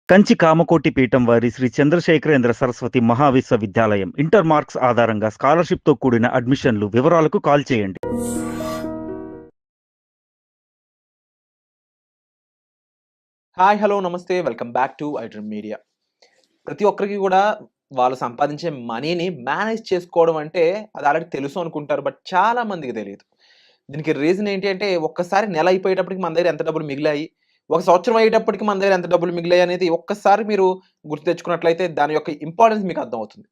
కంచి కామకోటి పీఠం వారి Shri Chandrasekharendra Saraswati మహావిశ్వవిద్యాలయం inter marks ఆధారంగా స్కాలర్షిప్తో కూడిన అడ్మిషన్లు. వివరాలకు కాల్ చేయండి. హాయ్ హలో నమస్తే welcome back to iDream media. ప్రతి ఒక్కరికి కూడా వాళ్ళు సంపాదించే మనీని మేనేజ్ చేసుకోవడం అంటే అది ఆల్రెడీ తెలుసు అనుకుంటారు, బట్ చాలా మందికి తెలియదు. దీనికి రీజన్ ఏంటి అంటే ఒక్కసారి నెల అయిపోయేటప్పటికి మన దగ్గర ఎంత డబ్బులు మిగిలాయి, ఒక సంవత్సరం అయ్యేటప్పటికి మన దగ్గర ఎంత డబ్బులు మిగిలాయి అనేది ఒక్కసారి మీరు గుర్తు తెచ్చుకున్నట్లయితే దాని యొక్క ఇంపార్టెన్స్ మీకు అర్థమవుతుంది.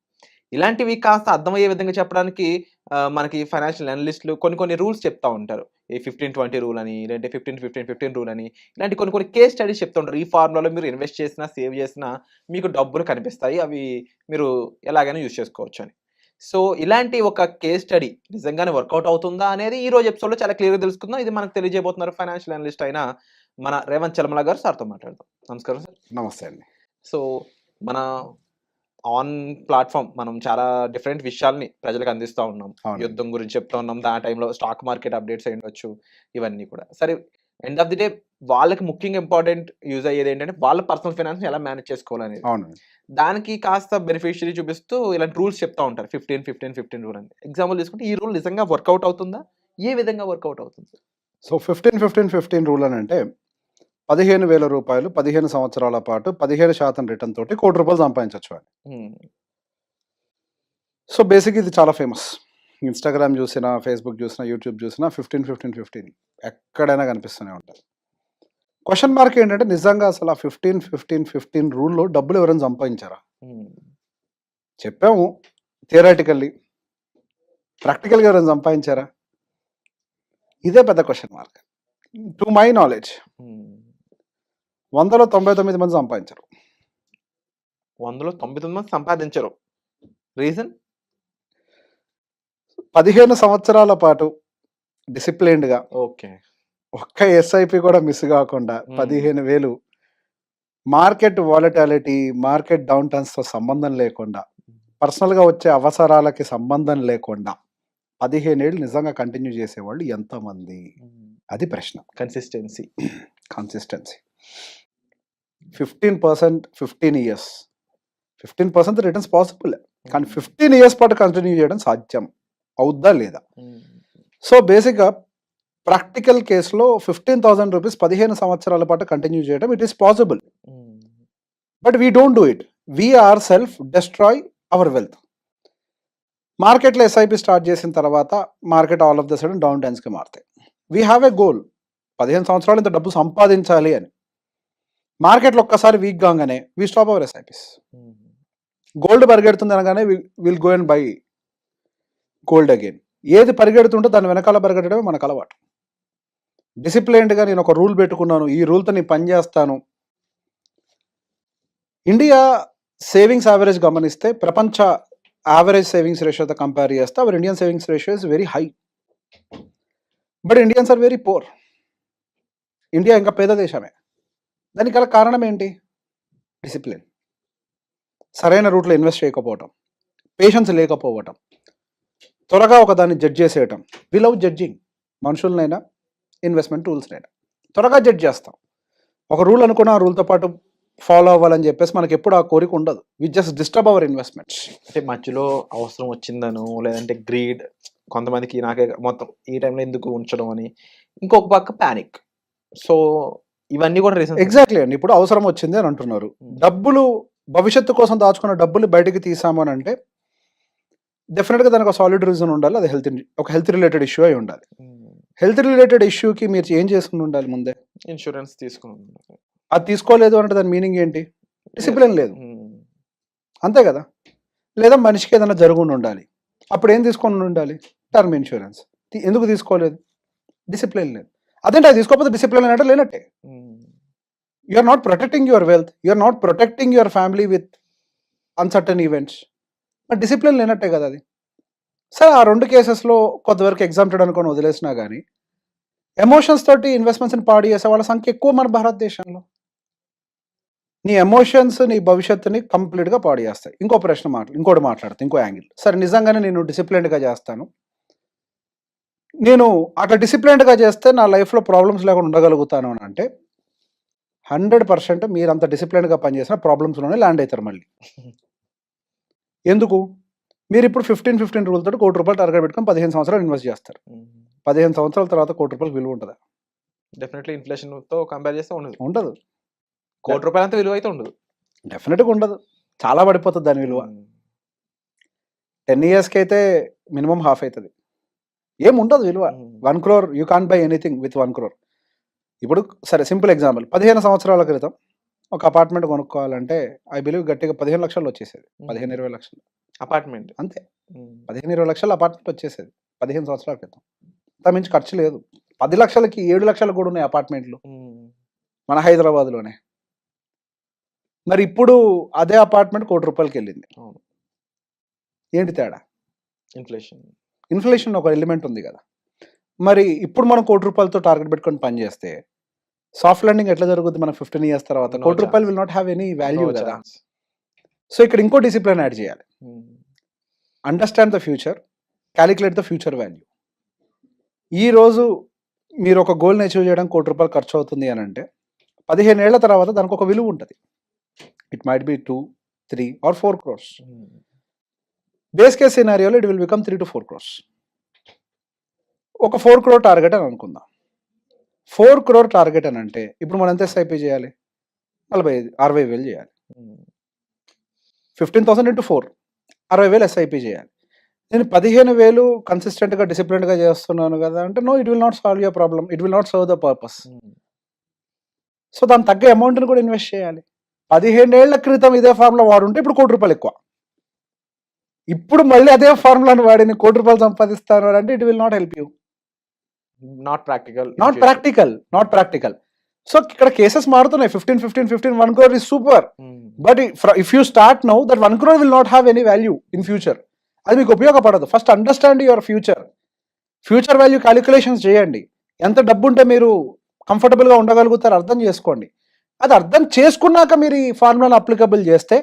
ఇలాంటివి కాస్త అర్థమయ్యే విధంగా చెప్పడానికి మనకి ఫైనాన్షియల్ అనలిస్టులు కొన్ని రూల్స్ చెప్తా ఉంటారు. ఈ 15-20 రూల్ అని, లేదంటే 15-15-15 రూల్ అని, ఇలాంటి కొన్ని కేస్ స్టడీస్ చెప్తూ ఉంటారు. ఈ ఫార్ములాలో మీరు ఇన్వెస్ట్ చేసినా, సేవ్ చేసినా మీకు డబ్బులు కనిపిస్తాయి, అవి మీరు ఎలాగైనా యూజ్ చేసుకోవచ్చు అని. సో ఇలాంటి ఒక కేస్ స్టడీ నిజంగానే వర్కౌట్ అవుతుందా అనేది ఈ రోజు ఎపిసోడ్లో చాలా క్లియర్గా తెలుసుకుందాం. ఇది మనకు తెలియజేయబోతున్నారు ఫైనాన్షియల్ అనలిస్ట్ అయిన మన రేవంత్ చలమల గారు. సార్తో మాట్లాడదాం. నమస్కారం సార్. నమస్తే అండి. సో మన ఆన్ ప్లాట్ఫామ్ మనం చాలా డిఫరెంట్ విషయాల్ని ప్రజలకు అందిస్తూ ఉన్నాం. అవును. యుద్ధం గురించి చెప్తా ఉన్నాం, ఆ టైంలో స్టాక్ మార్కెట్ అప్డేట్స్ అయ్యుండొచ్చు, ఇవన్నీ కూడా. సరే, ఎండ్ ఆఫ్ ది డే వాళ్ళకి ముఖ్యంగా ఇంపార్టెంట్ యూజ్ అయ్యేది ఏంటంటే వాళ్ళ పర్సనల్ ఫైనాన్స్ ఎలా మేనేజ్ చేసుకోవాలనేది. అవును. దానికి కాస్త బెనిఫిషియరీ చూపిస్తూ ఇలాంటి రూల్స్ చెప్తా ఉంటారు. 15-15-15 రూల్ అని. ఎగ్జాంపుల్ తీసుకుంటే ఈ రూల్ నిజంగా వర్కౌట్ అవుతుందా, ఏ విధంగా వర్కౌట్ అవుతుంది? సో 15-15-15 రూల్ అని అంటే 15,000 రూపాయలు 15 సంవత్సరాల పాటు 15% రిటర్న్ తోటి ₹1 కోటి సంపాదించవచ్చు అని. సో బేసిక్ ఇది చాలా ఫేమస్. ఇన్స్టాగ్రామ్ చూసినా, ఫేస్బుక్ చూసినా, యూట్యూబ్ చూసినా 15-15-15 ఎక్కడైనా కనిపిస్తూనే ఉంటుంది. క్వశ్చన్ మార్క్ ఏంటంటే నిజంగా అసలు ఆ 15-15-15 రూల్లో డబ్బులు ఎవరైనా సంపాదించారా? చెప్పాము థియరాటికల్లీ, ప్రాక్టికల్గా ఎవరైనా సంపాదించారా? ఇదే పెద్ద question mark. To my knowledge 100లో 99 మంది సంపాదించారు. 100లో 99 మంది సంపాదించరు. రీజన్? 15 సంవత్సరాల పాటు డిసిప్లైన్డ్గా ఓకే, ఒక్క ఎస్ఐపి కూడా మిస్ కాకుండా 15,000 మార్కెట్ వాలటాలిటీ, మార్కెట్ డౌన్ టర్న్స్తో సంబంధం లేకుండా, పర్సనల్గా వచ్చే అవసరాలకి సంబంధం లేకుండా 15 ఏళ్ళు నిజంగా కంటిన్యూ చేసేవాళ్ళు ఎంతమంది? అది ప్రశ్న. కన్సిస్టెన్సీ 15% 15 ఇయర్స్ 15% రిటర్న్స్ పాసిబుల్, కానీ 15 ఇయర్స్ పాటు కంటిన్యూ చేయడం సాధ్యం అవుద్దా లేదా? సో బేసిక్గా ప్రాక్టికల్ కేసులో 15,000 రూపీస్ 15 సంవత్సరాల పాటు కంటిన్యూ చేయడం it is possible, but we don't do it. We are self destroy our wealth. మార్కెట్లో ఎస్ఐపి స్టార్ట్ చేసిన తర్వాత market all of the sudden down టర్న్స్కి మారుతాయి. వీ హ్యావ్ ఎ గోల్, 15 సంవత్సరాలు ఇంత డబ్బు సంపాదించాలి అని. మార్కెట్లో ఒక్కసారి వీక్ కాగానే we stop our SIPs. Gold పరిగెడుతుంది అనగానే will go and buy gold again. ఏది పరిగెడుతుంటే దాని వెనకాల పరిగెట్టడమే మనకు అలవాటు. డిసిప్లైన్డ్గా నేను ఒక రూల్ పెట్టుకున్నాను, ఈ రూల్తో నేను పని చేస్తాను. ఇండియా సేవింగ్స్ యావరేజ్ గమనిస్తే ప్రపంచ యావరేజ్ సేవింగ్స్ రేషియోతో కంపేర్ చేస్తే our Indian savings ratio is very high, but Indians are very poor. India ఇంకా పేద దేశమే. దానికి గల కారణం ఏంటి? డిసిప్లిన్. సరైన రూట్లో ఇన్వెస్ట్ చేయకపోవటం, పేషెన్స్ లేకపోవటం, త్వరగా ఒకదాన్ని జడ్జ్ చేసేయటం. We love judging. మనుషులనైనా ఇన్వెస్ట్మెంట్ టూల్స్నైనా త్వరగా జడ్జ్ చేస్తాం. ఒక రూల్ అనుకున్న ఆ రూల్తో పాటు ఫాలో అవ్వాలని చెప్పేసి మనకి ఎప్పుడు ఆ కోరిక ఉండదు. We just disturb our investments. అంటే మధ్యలో అవసరం వచ్చిందను, లేదంటే గ్రీడ్, కొంతమందికి నాకే మొత్తం ఈ టైంలో ఎందుకు ఉంచడం అని, ఇంకొక పక్క ప్యానిక్. సో ఇవన్నీ కూడా రీజన్. ఎగ్జాక్ట్లీ అండి. ఇప్పుడు అవసరం వచ్చింది అని అంటున్నారు. డబ్బులు భవిష్యత్తు కోసం దాచుకున్న డబ్బులు బయటికి తీసాము అని అంటే డెఫినెట్గా దానికి ఒక సాలిడ్ రీజన్ ఉండాలి. అది ఒక హెల్త్ రిలేటెడ్ ఇష్యూ అయి ఉండాలి. హెల్త్ రిలేటెడ్ ఇష్యూకి మీరు ఏం చేసుకుని ఉండాలి? ముందే ఇన్సూరెన్స్ తీసుకుని. అది తీసుకోలేదు అంటే దాని మీనింగ్ ఏంటి? డిసిప్లిన్ లేదు, అంతే కదా. లేదా మనిషికి ఏదైనా జరుగుండి ఉండాలి, అప్పుడు ఏం తీసుకొని ఉండాలి? Term insurance. ఎందుకు తీసుకోలేదు? డిసిప్లిన్ లేదు. అదేంటి, అది తీసుకోకపోతే డిసిప్లిన్ అంటే లేనట్టే. You are not protecting your wealth, you are not protecting your family with uncertain events. మరి డిసిప్లిన్ లేనట్టే కదా అది. సరే, ఆ 2 కేసెస్లో కొంతవరకు ఎగ్జామ్టెడ్ అనుకొని వదిలేసినా కానీ ఎమోషన్స్ తోటి ఇన్వెస్ట్మెంట్స్ని పాడు చేసే వాళ్ళ సంఖ్య ఎక్కువ మన భారతదేశంలో. నీ ఎమోషన్స్ నీ భవిష్యత్తుని కంప్లీట్గా పాడు చేస్తాయి. ఇంకోటి మాట్లాడతా, ఇంకో యాంగిల్. సరే, నిజంగానే నేను డిసిప్లిన్డ్గా చేస్తాను, నేను అట్లా డిసిప్లైన్డ్గా చేస్తే నా లైఫ్లో ప్రాబ్లమ్స్ లేకుండా ఉండగలుగుతాను అని అంటే 100% మీరు అంత డిసిప్లిన్గా పనిచేసిన ప్రాబ్లమ్స్లోనే ల్యాండ్ అవుతారు మళ్ళీ. ఎందుకు? మీరు ఇప్పుడు 15 రూల్ తోటి ₹1,00,00,000 టార్గెట్ పెట్టుకొని 15 సంవత్సరాలు ఇన్వెస్ట్ చేస్తారు. 15 సంవత్సరాల తర్వాత ₹1,00,00,000 విలువ ఉంటుందా? డెఫినెట్లీ ఇన్ఫ్లేషన్తో కంపేర్ చేస్తే ఉండదు. ఉండదు. ₹1,00,00,000 అంత విలువ అయితే ఉండదు. డెఫినెట్గా ఉండదు. చాలా పడిపోతుంది దాని విలువ. 10 ఇయర్స్కి అయితే మినిమం హాఫ్ అవుతుంది. ఏముండదు విలువ. 1 crore you can't by anything with 1 crore. ఇప్పుడు సరే సింపుల్ ఎగ్జాంపుల్, 15 సంవత్సరాల క్రితం ఒక అపార్ట్మెంట్ కొనుక్కోవాలంటే ఐ బిలీవ్ గట్టిగా 15 లక్షలు వచ్చేసేది. 15-20 లక్షలు అపార్ట్మెంట్ అంతే. 15-20 లక్షల అపార్ట్మెంట్ వచ్చేసేది 15 సంవత్సరాల క్రితం. అంత మించి ఖర్చు లేదు. 10 లక్షలకి 7 లక్షలు కూడా ఉన్నాయి అపార్ట్మెంట్లు మన హైదరాబాద్లోనే. మరి ఇప్పుడు అదే అపార్ట్మెంట్ ₹1,00,00,000కి వెళ్ళింది. ఏంటి తేడా? ఇన్ఫ్లేషన్ ఒక ఎలిమెంట్ ఉంది కదా. మరి ఇప్పుడు మనం ₹1,00,00,000తో టార్గెట్ పెట్టుకొని పని చేస్తే సాఫ్ట్ ల్యాండింగ్ ఎట్లా జరుగుతుంది మన 15 ఇయర్స్ తర్వాత? ₹1,00,00,000 will not have any value కదా. సో ఇక్కడ ఇంకో డిసిప్లిన్ యాడ్ చేయాలి. Understand the future, calculate the future value. ఈరోజు మీరు ఒక గోల్ని అచీవ్ చేయడానికి ₹1,00,00,000 ఖర్చు అవుతుంది అని అంటే 15 ఏళ్ల తర్వాత దానికి ఒక విలువ ఉంటుంది. It might be 2, 3 or 4 crores. Base case సినారియోలో it will become 3 to 4 crores. ఒక 4 crore టార్గెట్ అని అనుకుందాం. 4 crore టార్గెట్ అని అంటే ఇప్పుడు మనం ఎంత ఎస్ఐపి చేయాలి? 60,000 చేయాలి. 15,000 into 4 60,000 ఎస్ఐపి చేయాలి. నేను 15,000 కన్సిస్టెంట్గా డిసిప్లిన్గా చేస్తున్నాను కదా అంటే no, it will not solve your problem, it will not serve the purpose. So దాని తగ్గ అమౌంట్ని కూడా ఇన్వెస్ట్ చేయాలి. 15 ఏళ్ల క్రితం ఇదే ఫార్ములా వాడుంటే ఇప్పుడు ₹1,00,00,000 ఎక్కువ. ఇప్పుడు మళ్ళీ అదే ఫార్ములాని వాడి నేను ₹1,00,00,000 సంపాదిస్తాను అంటే it will not help you. Not practical. So ఇక్కడ కేసెస్ మారుతున్నాయి. 15, 1 crore is super. But if you start now that 1 crore will not have any value in future. అది మీకు ఉపయోగపడదు. First understand your future value calculations చేయండి. ఎంత డబ్బు ఉంటే మీరు కంఫర్టబుల్గా ఉండగలుగుతారు అర్థం చేసుకోండి. అది అర్థం చేసుకున్నాక మీరు ఈ ఫార్ములాను అప్లికబుల్ చేస్తే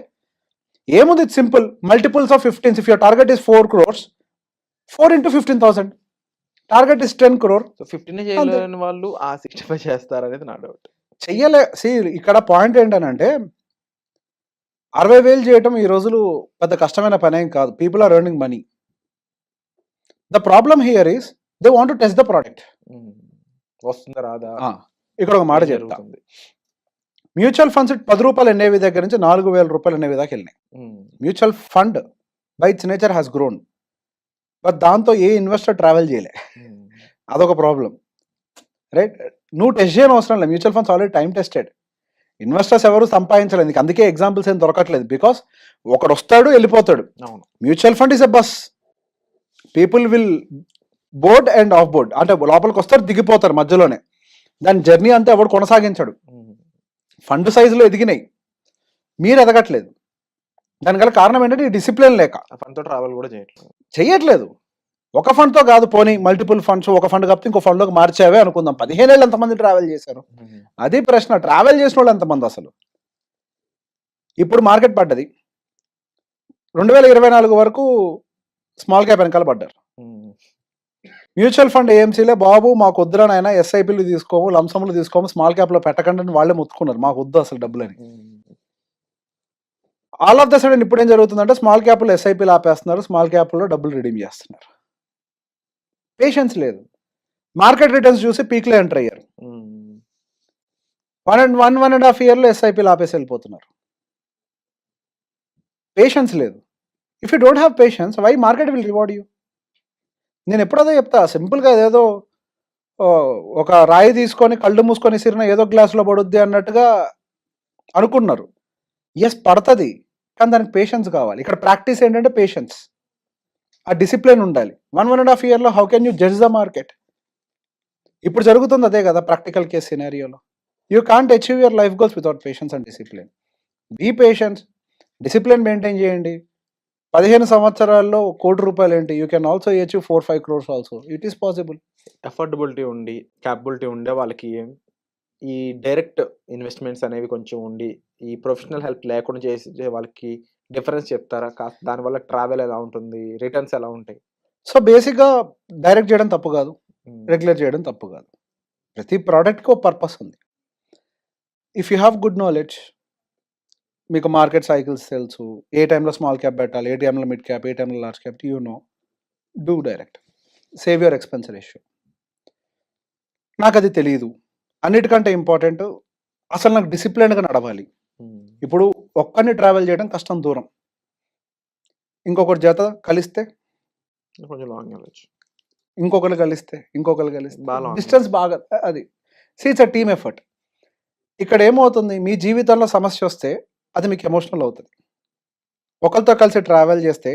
ఏముంది, simple multiples of 15. If your target is 4 crores, 4 into 15,000. Target is 10 crore. So 15 చేయలేని వాళ్ళు ఆ 65 చేస్తారు అనేది నా డౌట్. చెయ్యలే. ఇక్కడ పాయింట్ ఏంటనంటే 60,000 చేయటం ఈ రోజులు పెద్ద కష్టమైన పని ఏం కాదు. People are earning money. The problem here is they want to test the product. వస్తుందా రాదా? ఇక్కడ ఒక మాట చెప్తా. మ్యూచువల్ ఫండ్స్ ₹10 ఎన్ఏవి దగ్గర నుంచి ₹4,000 ఎన్ఏవి దాకా వెళ్ళినాయి. Mutual fund by its nature has grown. But దాంతో ఏ ఇన్వెస్టర్ ట్రావెల్ చేయలే. అదొక ప్రాబ్లం, రైట్? నువ్వు టెస్ట్ చేయని అవసరం లేదు. Mutual funds already time tested. Investors ఎవరు సంపాదించలేదు. అందుకే ఎగ్జాంపుల్స్ ఏం దొరకట్లేదు. బికాస్ ఒకడు వస్తాడు వెళ్ళిపోతాడు. Mutual fund is a bus. People will board and of board, అంటే లోపలికి వస్తారు దిగిపోతారు మధ్యలోనే. దాని జర్నీ అంతా ఎవడు కొనసాగించాడు. ఫండ్ సైజులో ఎదిగినాయి, మీరు ఎదగట్లేదు. దాని గల కారణం ఏంటంటే ఈ డిసిప్లిన్ లేక. ఫండ్తో ట్రావెల్ కూడా చేయట్లేదు. ఒక ఫండ్తో కాదు, పోనీ మల్టిపుల్ ఫండ్స్, ఒక ఫండ్ కాకపోతే ఇంకో ఫండ్లోకి మార్చావే అనుకుందాం. 15 ఏళ్ళు ఎంతమంది ట్రావెల్ చేశారు? అది ప్రశ్న. ట్రావెల్ చేసిన వాళ్ళు ఎంతమంది అసలు? ఇప్పుడు మార్కెట్ పడ్డది. 2024 వరకు స్మాల్ క్యాప్ వెనకాల పడ్డారు. మ్యూచువల్ ఫండ్ ఏఎంసీలే బాబు మాకు వద్దురా నాయన, ఎస్ఐపీలు తీసుకోము, లంసములు తీసుకోము, స్మాల్ క్యాప్లో పెట్టకండి అని వాళ్ళే మొత్తుకున్నారు. మాకు వద్దు అసలు డబ్బులని. ఆల్ ఆఫ్ ద సడన్ ఇప్పుడు ఏం జరుగుతుందంటే స్మాల్ క్యాప్లో ఎస్ఐపీలు ఆపేస్తున్నారు, స్మాల్ క్యాప్లో డబ్బులు రిడీమ్ చేస్తున్నారు. పేషెన్స్ లేదు. మార్కెట్ రిటర్న్స్ చూసి పీక్లో ఎంటర్ అయ్యారు. 1.5 ఇయర్లో ఎస్ఐపీలు ఆపేసి వెళ్ళిపోతున్నారు. పేషెన్స్ లేదు. If you don't have patience, why market will reward you? నేను ఎప్పుడదో చెప్తా సింపుల్గా, ఏదో ఒక రాయి తీసుకొని కళ్ళు మూసుకొని సిరిన ఏదో గ్లాసులో పడుద్ది అన్నట్టుగా అనుకుంటున్నారు. ఎస్ పడుతుంది, కానీ దానికి పేషెన్స్ కావాలి. ఇక్కడ ప్రాక్టీస్ ఏంటంటే పేషెన్స్, ఆ డిసిప్లిన్ ఉండాలి. 1.5 ఇయర్లో how can you judge the market? ఇప్పుడు జరుగుతుంది అదే కదా ప్రాక్టికల్ కేస్ సినారియోలో. You can't achieve your life goals without patience and discipline. Be patience, discipline maintain చేయండి. 15 సంవత్సరాల్లో ₹1,00,00,000 ఏంటి? You can also achieve 4-5 crores also. It is possible. Affordability ఉండి, capability ఉండే వాళ్ళకి ఈ డైరెక్ట్ ఇన్వెస్ట్మెంట్స్ అనేవి కొంచెం ఉండి, ఈ ప్రొఫెషనల్ హెల్ప్ లేకుండా చేసే వాళ్ళకి డిఫరెన్స్ చెప్తారా? దానివల్ల ట్రావెల్ ఎలా ఉంటుంది, రిటర్న్స్ ఎలా ఉంటాయి? సో బేసిక్గా డైరెక్ట్ చేయడం తప్పు కాదు, రెగ్యులర్ చేయడం తప్పు కాదు. ప్రతి ప్రోడక్ట్కి ఒక పర్పస్ ఉంది. If you have good knowledge, మీకు మార్కెట్ సైకిల్స్ తెలుసు, ఏ టైంలో స్మాల్ క్యాప్ పెట్టాలి, ఏ టైంలో మిడ్ క్యాప్, ఏ టైంలో large cap, you know, do direct, save your expense ratio. నాకు అది తెలియదు. అన్నిటికంటే ఇంపార్టెంట్, అసలు నాకు డిసిప్లిన్గా నడవాలి. ఇప్పుడు ఒక్కరిని ట్రావెల్ చేయడం కష్టం, దూరం. ఇంకొకటి జత కలిస్తే, కొంచెం లాంగ్ వెళ్ళొచ్చు. ఇంకొకరు కలిస్తే, ఇంకొకరు కలిస్తే బాగా long. డిస్టెన్స్ బాగా అది. It's a team effort. ఇక్కడ ఏమవుతుంది, మీ జీవితంలో సమస్య వస్తే అది మీకు ఎమోషనల్ అవుతుంది. ఒకరితో కలిసి ట్రావెల్ చేస్తే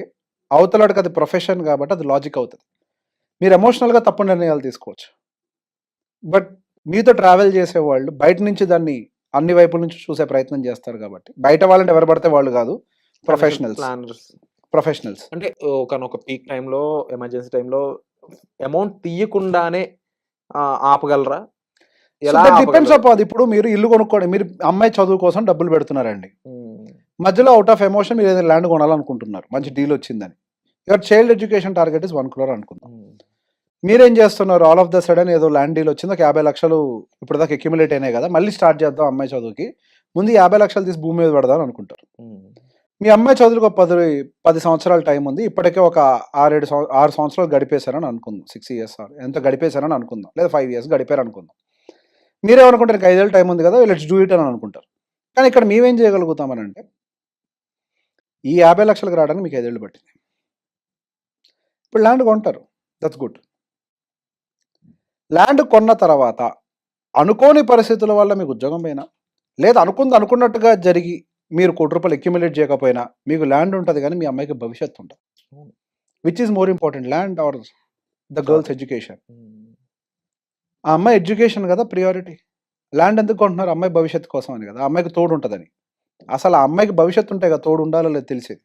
అవతలడికి అది ప్రొఫెషన్ కాబట్టి అది లాజిక్ అవుతుంది. మీరు ఎమోషనల్గా తప్పు నిర్ణయాలు తీసుకోవచ్చు. బట్ మీతో ట్రావెల్ చేసేవాళ్ళు బయట నుంచి దాన్ని అన్ని వైపుల నుంచి చూసే ప్రయత్నం చేస్తారు కాబట్టి, బయట వాళ్ళంటే ఎవరు పడితే వాళ్ళు కాదు, ప్రొఫెషనల్స్. ప్లానర్స్ ప్రొఫెషనల్స్ అంటే ఒక పీక్ టైంలో, ఎమర్జెన్సీ టైంలో అమౌంట్ తీయకుండానే ఆపగలరా? ఎలా డిపెండ్స్ ఆపగలరు? అపాన్. ఇప్పుడు మీరు ఇల్లు కొనుక్కోండి, మీరు అమ్మాయి చదువు కోసం డబ్బులు పెడుతున్నారండి, మధ్యలో అవుట్ ఆఫ్ ఎమోషన్ మీరు ఏదైనా ల్యాండ్ కొనాలనుకుంటున్నారు, మంచి డీల్ వచ్చిందని, your child education target is 1 crore అనుకుందాం. మీరేం చేస్తున్నారు, ఆల్ ఆఫ్ ద సడన్ ఏదో ల్యాండ్ డీల్ వచ్చింది, ఒక 50 లక్షలు ఇప్పుడు దాకా అక్యుములేట్ అయినాయి కదా, మళ్ళీ స్టార్ట్ చేద్దాం అమ్మాయి చదువుకి, ముందు 50 లక్షలు తీసి భూమి మీద పెడదాం అనుకుంటారు. మీ అమ్మాయి చదువులకు ఒక 10 సంవత్సరాల టైం ఉంది, ఇప్పటికే ఒక 6 సంవత్సరాలు గడిపేశారని అనుకుందాం, 6 years ఎంత గడిపేశారని అనుకుందాం, లేదా 5 years గడిపారు అనుకుందాం. మీరేమనుకుంటారు, ఇంకా 5 ఏళ్ళ టైం ఉంది కదా, లెట్స్ డూ ఇట్ అని అనుకుంటారు. కానీ ఇక్కడ మేమేం చేయగలుగుతామని అంటే, ఈ 50 లక్షలకు రావడానికి మీకు 5 ఏళ్ళు పట్టింది, ఇప్పుడు ల్యాండ్ కొంటారు, దట్స్ గుడ్. ల్యాండ్ కొన్న తర్వాత అనుకోని పరిస్థితుల వల్ల మీకు ఉద్యోగం పోయినా, లేదా అనుకున్నట్టుగా జరిగి మీరు ₹1 అక్యుములేట్ చేయకపోయినా మీకు ల్యాండ్ ఉంటుంది, కానీ మీ అమ్మాయికి భవిష్యత్తు ఉంటుంది. Which is more important, land or the girls education? ఆ అమ్మాయి ఎడ్యుకేషన్ కదా ప్రియారిటీ. ల్యాండ్ ఎందుకు కొంటున్నారు, అమ్మాయి భవిష్యత్తు కోసం అని కదా, ఆ అమ్మాయికి తోడు ఉంటుందని. అసలు ఆ అమ్మాయికి భవిష్యత్తు ఉంటే కదా తోడు ఉండాలో లేదు తెలిసేది.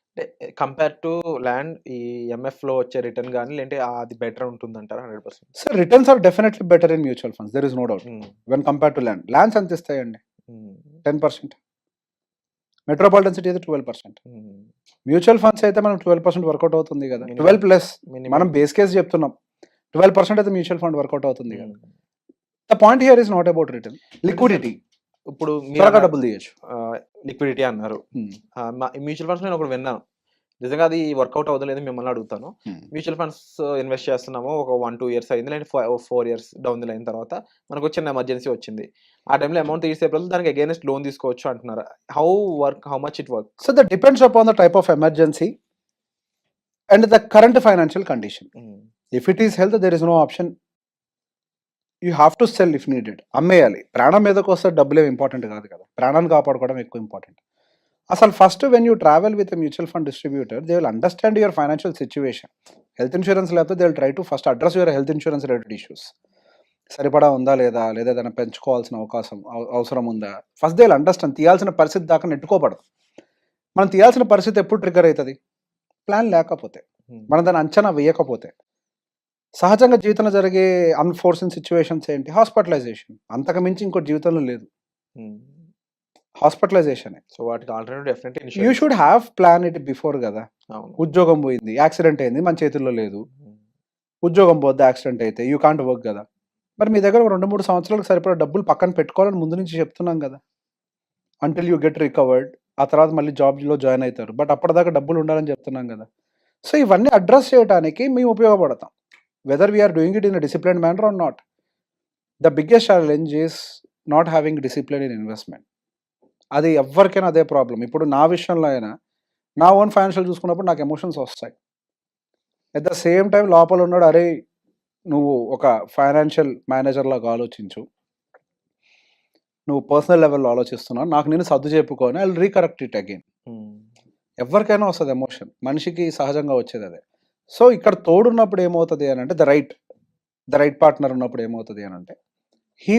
అంటే కంపేర్ టు ల్యాండ్, ఈ ఎంఎఫ్లో వచ్చే రిటర్న్ కానీ లేదంటే అది బెటర్ ఉంటుంది అంటారా? 100%. Sir, returns are definitely better in mutual funds, there is no doubt. When compare to land, lands ఎంత ఇస్తాయండి? 10%. మెట్రోపాలిటన్ సిటీ అయితే 12%. మ్యూచువల్ ఫండ్స్ అయితే మనం 12% వర్కౌట్ అవుతుంది కదా, 12+. మనం బేస్ కేసు చెప్తున్నాం, 12% అయితే మ్యూచువల్ ఫండ్ వర్కౌట్ అవుతుంది కదా. The point here is not about return, liquidity. ఇప్పుడు త్వరగా డబ్బులు తీయచ్చు. లిక్విడిటీ అన్నారు. మ్యూచువల్ ఫండ్స్ నేను ఒకటి విన్నాను, నిజంగా అది వర్కౌట్ అవ్వలేదు, మిమ్మల్ని అడుగుతాను. మ్యూచువల్ ఫండ్స్ ఇన్వెస్ట్ చేస్తున్నాము, ఒక 1-2 years అయింది, లేదంటే 4 years డౌన్ ది లైన్ తర్వాత మనకు చిన్న ఎమర్జెన్సీ వచ్చింది, ఆ టైంలో అమౌంట్ తీసేప్పుడు దానికి అగైనెస్ట్ లోన్ తీసుకోవచ్చు అంటున్నారు. How much it work? So that depends upon the type of emergency and the current financial condition. If it is health, there is no option, you have to sell if needed. అమ్మేయాలి. ప్రాణం మీదకి వస్తే డబ్బులు ఏమి important కాదు కదా, ప్రాణాన్ని కాపాడుకోవడం ఎక్కువ ఇంపార్టెంట్. అసలు first when you travel with mutual fund distributor, they will understand your financial situation. Health insurance లేకపోతే they will try to first address your health insurance related issues. సరిపడా ఉందా లేదా, లేదా ఏదైనా పెంచుకోవాల్సిన అవసరం ఉందా, ఫస్ట్ దే విల్ అండర్స్టాండ్. తీయాల్సిన పరిస్థితి దాకా నెట్టుకోబడదు. మనం తీయాల్సిన పరిస్థితి ఎప్పుడు ట్రిగ్గర్ అవుతుంది, ప్లాన్ లేకపోతే, మనం దాన్ని అంచనా వేయకపోతే. సహజంగా జీవితంలో జరిగే అన్ఫోర్సిన్ సిచ్యువేషన్స్ ఏంటి, హాస్పిటలైజేషన్. అంతకు మించి ఇంకో జీవితంలో లేదు, హాస్పిటలైజేషన్. సో వాటికి alternative definitely you should have plan it before కదా. ఉద్యోగం పోయింది, యాక్సిడెంట్ అయింది, మన చేతుల్లో లేదు, ఉద్యోగం పోద్ది యాక్సిడెంట్ అయితే, యూ కాంట్ వర్క్ కదా. మరి మీ దగ్గర 2-3 సంవత్సరాలకు సరిపడా డబ్బులు పక్కన పెట్టుకోవాలని ముందు నుంచి చెప్తున్నాం కదా, అంటిల్ యూ గెట్ రికవర్డ్. ఆ తర్వాత మళ్ళీ జాబ్లో జాయిన్ అవుతారు, బట్ అప్పటిదాకా డబ్బులు ఉండాలని చెప్తున్నాం కదా. సో ఇవన్నీ అడ్రస్ చేయడానికి మేము ఉపయోగపడతాం, whether we are doing it in a disciplined manner or not. The biggest challenge is not having discipline in investment. అది ఎవరికైనా అదే ప్రాబ్లం. ఇప్పుడు నా విషయంలో అయినా నా ఓన్ ఫైనాన్షియల్ చూసుకున్నప్పుడు నాకు ఎమోషన్స్ వస్తాయి. అట్ ద సేమ్ టైం లోపల ఉన్నాడు, అరే నువ్వు ఒక ఫైనాన్షియల్ మేనేజర్ లాగా ఆలోచించు, నువ్వు పర్సనల్ లెవెల్లో ఆలోచిస్తున్నావు, నాకు నేను సర్దు చెప్పుకొని ఐ విల్ రీకరెక్ట్ ఇట్ అగైన్. ఎవరికైనా వస్తుంది ఎమోషన్, మనిషికి సహజంగా వచ్చేది అదే. సో ఇక్కడ తోడున్నప్పుడు ఏమవుతుంది అని అంటే, ద రైట్ పార్ట్నర్ ఉన్నప్పుడు ఏమవుతుంది అని అంటే, he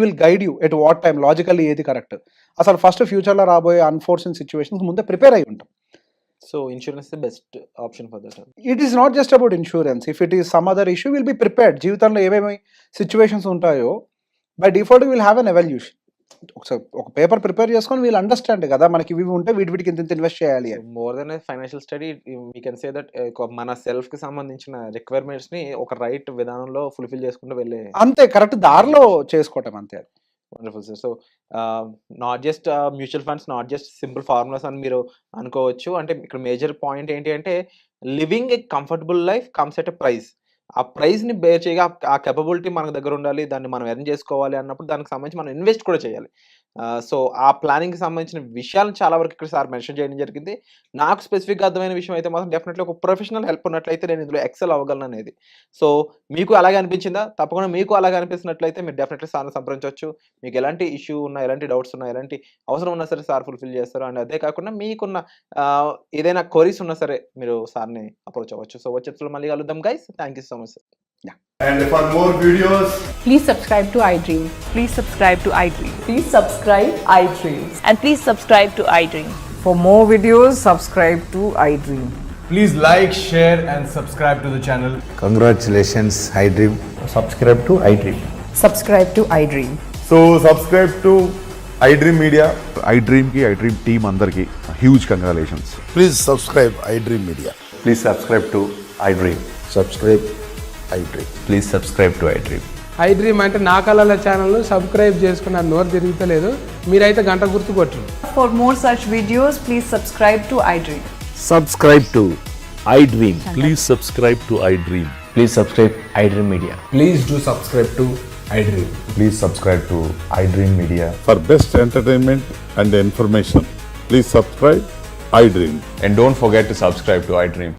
will guide you at what time, logically ఏది కరెక్ట్. అసలు ఫస్ట్ ఫ్యూచర్లో రాబోయే అన్ఫోర్సిన్ సిచ్యువేషన్స్ ముందే ప్రిపేర్ అయి ఉంటాం. So insurance the best option for that. It is not just about insurance, if it is some other issue will be prepared. జీవితంలో ఏమేమి situations ఉంటాయో by default will have an evolution. ఒకసారి ఒక paper prepare చేసుకొని వీళ్ళు understand కదా, మనకి ఇవి ఉంటే వీటికి ఇంత ఇన్వెస్ట్ చేయాలి. More than financial study, we can say that మన సెల్ఫ్ కి సంబంధించిన రిక్వైర్మెంట్స్ ని ఒక రైట్ విధానంలో ఫుల్ఫిల్ చేసుకుంటూ వెళ్ళే, అంతే, కరెక్ట్ దారిలో చేసుకోవటం అంతే. Wonderful sir. So not just mutual funds, not just simple formulas అని మీరు అనుకోవచ్చు. అంటే ఇక్కడ మేజర్ పాయింట్ ఏంటి అంటే living a comfortable life comes at a price. ఆ ప్రైస్‌ని బేర్ చేయగా ఆ కేపబిలిటీ మన దగ్గర ఉండాలి. దాన్ని మనం ఎర్న్ చేసుకోవాలి అన్నప్పుడు దానికి సంబంధించి మనం ఇన్వెస్ట్ కూడా చేయాలి. సో ఆ ప్లానింగ్‌కి సంబంధించిన విషయాలను చాలా వరకు ఇక్కడ సార్ మెన్షన్ చేయడం జరిగింది. నాకు స్పెసిఫిక్‌గా అర్థమైన విషయం అయితే మాత్రం డెఫినెట్‌లీ ఒక ప్రొఫెషనల్ హెల్ప్ ఉన్నట్లయితే నేను ఇందులో ఎక్సెల్ అవ్వగలననేది. సో మీకు అలాగే అనిపించిందా? తప్పకుండా మీకు అలాగే అనిపిస్తున్నట్లయితే మీరు డెఫినెట్‌లీ సార్‌ని సంప్రదించవచ్చు. మీకు ఎలాంటి ఇష్యూ ఉన్నా, ఎలాంటి డౌట్స్ ఉన్నా, ఎలాంటి అవసరం ఉన్నా సరే సార్ ఫుల్‌ఫిల్ చేస్తారు. అండ్ అదే కాకుండా మీకున్న ఏదైనా క్వెరీస్ ఉన్నా సరే మీరు సార్‌ని అప్రోచ్ అవ్వచ్చు. సో వచ్చే ఎపిసోడ్‌లో మళ్ళీ కలుద్దాం guys. Thank you so much sir. And for more videos, Please subscribe to iDream. Please subscribe to iDream. Please subscribe iDream. And please subscribe to iDream. For more videos, subscribe to iDream. please like, share, and subscribe to the channel. Congratulations, iDream. subscribe to iDream. Subscribe to iDream. So subscribe to iDream Media. iDream team అందరికి huge congratulations. Please subscribe iDream Media. Please subscribe to iDream. Subscribe iDream. Please subscribe to iDream. iDream అంటే నా కళల channel subscribe చేసుకున్న నోరు తిరుగుతలేదు, మీరైతే గంట గుర్తు కొట్టండి. For more such videos, please subscribe to iDream. Subscribe to iDream. Please subscribe to iDream. Please subscribe iDream Media. Please do subscribe to iDream. Please subscribe to iDream Media. For best entertainment and information, please subscribe iDream. And don't forget to subscribe to iDream.